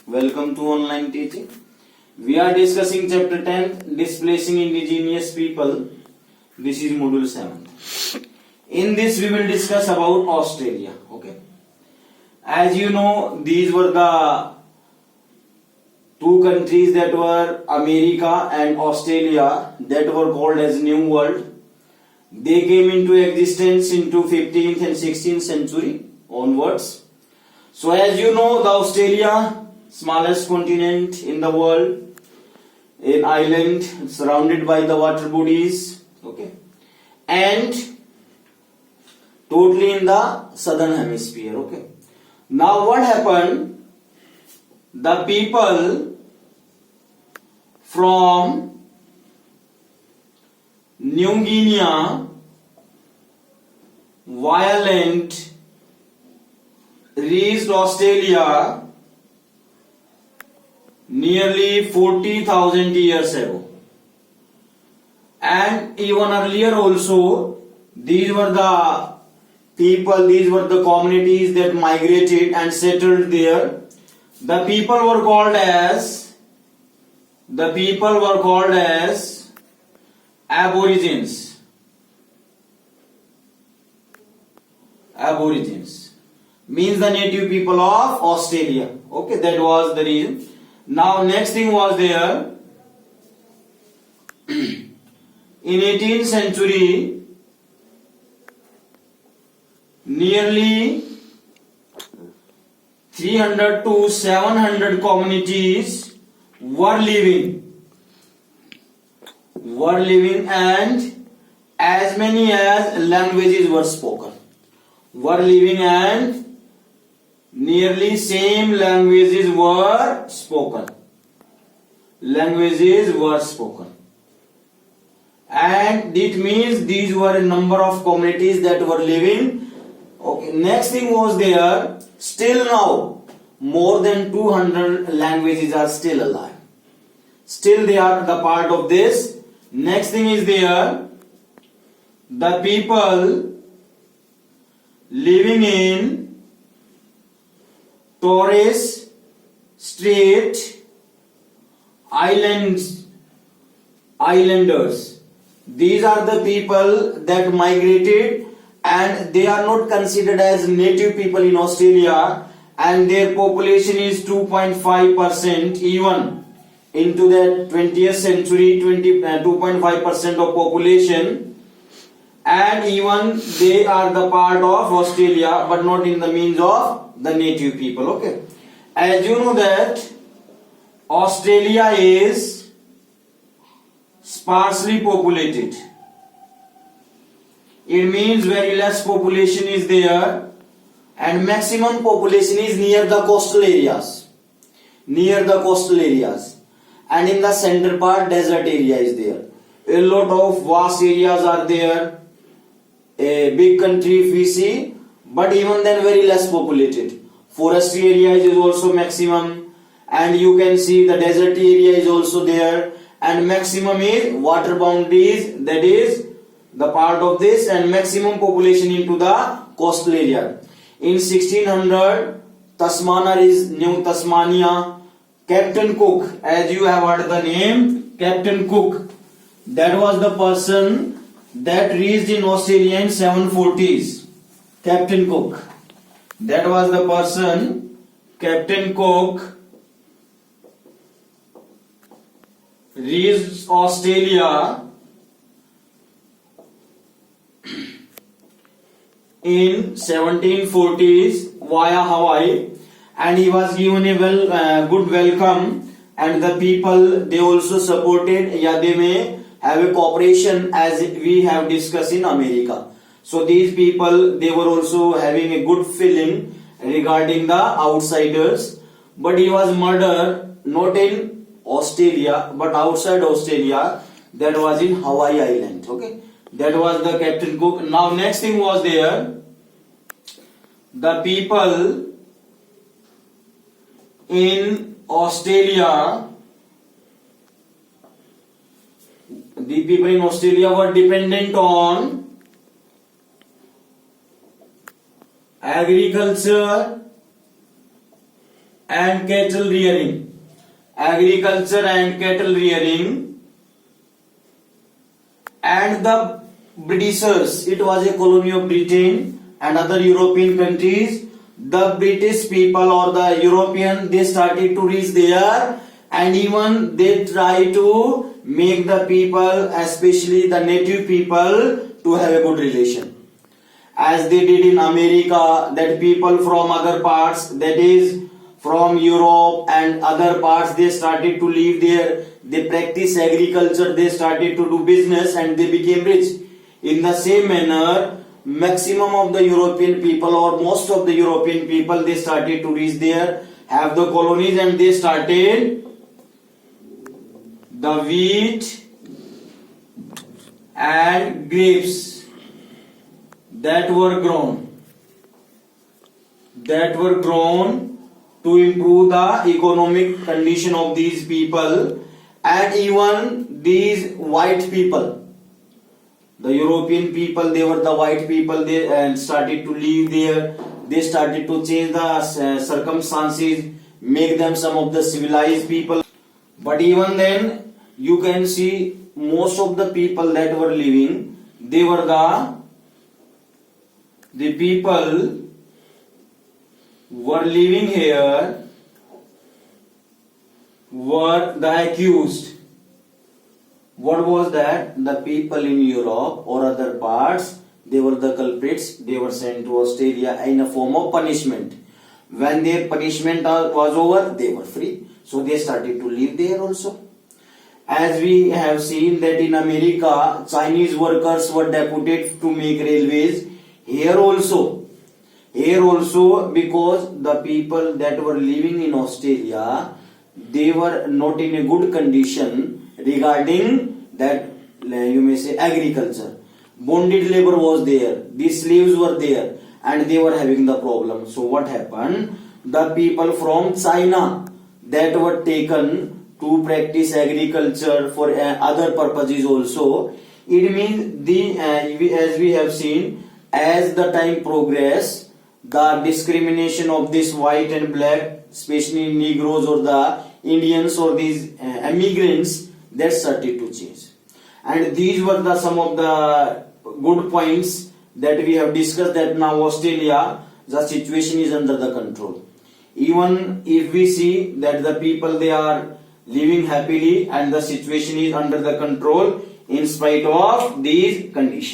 Welcome to online teaching. We are discussing chapter 10, displacing indigenous people. This is module 7. In this we will discuss about Australia. Okay. As you know, these were the two countries that were America and Australia that were called as New World. They came into existence into 15th and 16th century onwards. So as you know, the Australia, smallest continent in the world, an island surrounded by the water bodies, okay, and totally in the southern hemisphere, okay. Now what happened? The people from New Guinea via land reached Australia nearly 40,000 years ago, and even earlier also these were the people, these were the communities that migrated and settled there. The people were called as Aborigines. Aborigines means the native people of Australia. Okay, that was the reason. Now next thing was there in 18th century nearly 300 to 700 communities were living and as many as languages were spoken. And nearly same languages were spoken. And it means these were a number of communities that were living. Okay. Next thing was there, still now more than 200 languages are still alive. Still they are the part of this. Next thing is there, the people living in Torres Strait Islanders. These are the people that migrated and they are not considered as native people in Australia, and their population is 2.5%. even into the 20th century 2.5% of population, and even they are the part of Australia but not in the means of the native people. Okay, as you know that Australia is sparsely populated. It means very less population is there and maximum population is near the coastal areas, and in the center part desert area is there. A lot of vast areas are there, a big country if we see, but even then very less populated. Forestry area is also maximum, and you can see the desert area is also there, and maximum is water boundaries, that is the part of this, and maximum population into the coastal area. In 1600, Tasmania is New Tasmania. Captain Cook, as you have heard the name, Captain Cook, that was the person that reached in Australia in 740s. Captain Cook, that was the person, Captain Cook, reached Australia in 1740s via Hawaii, and he was given a good welcome, and the people, they also supported, they may have a cooperation as we have discussed in America. So these people, they were also having a good feeling regarding the outsiders, but he was murdered not in Australia but outside Australia, that was in Hawaii Island. Okay, that was the Captain Cook. Now next thing was there, the people in Australia, were dependent on agriculture and cattle rearing. Agriculture and cattle rearing. And the Britishers, it was a colony of Britain and other European countries. The British people or the European, they started to reach there, and even they try to make the people, especially the native people, to have a good relation. As they did in America, that people from other parts, that is from Europe and other parts, they started to live there. They practice agriculture, they started to do business, and they became rich. In the same manner, maximum of the European people or most of the European people, they started to reach there, have the colonies, and they started the wheat and grapes that were grown to improve the economic condition of these people. And even these white people, the European people, they were the white people, they started to live there. They started to change the circumstances, make them some of the civilized people. But even then, you can see most of the people that were living, they were the people were living here were the accused. What was that? The people in Europe or other parts, they were the culprits. They were sent to Australia in a form of punishment. When their punishment was over, they were free. So they started to live there also. As we have seen that in America, Chinese workers were deputed to make railways. Here also, because the people that were living in Australia, they were not in a good condition regarding that, you may say, agriculture. Bonded labor was there, the slaves were there, and they were having the problem. So what happened? The people from China that were taken to practice agriculture for other purposes also. It means as we have seen, as the time progressed, the discrimination of this white and black, especially Negroes or the Indians or these immigrants, that started to change. And these were the some of the good points that we have discussed, that now Australia, the situation is under the control. Even if we see that the people, they are living happily and the situation is under the control in spite of these conditions.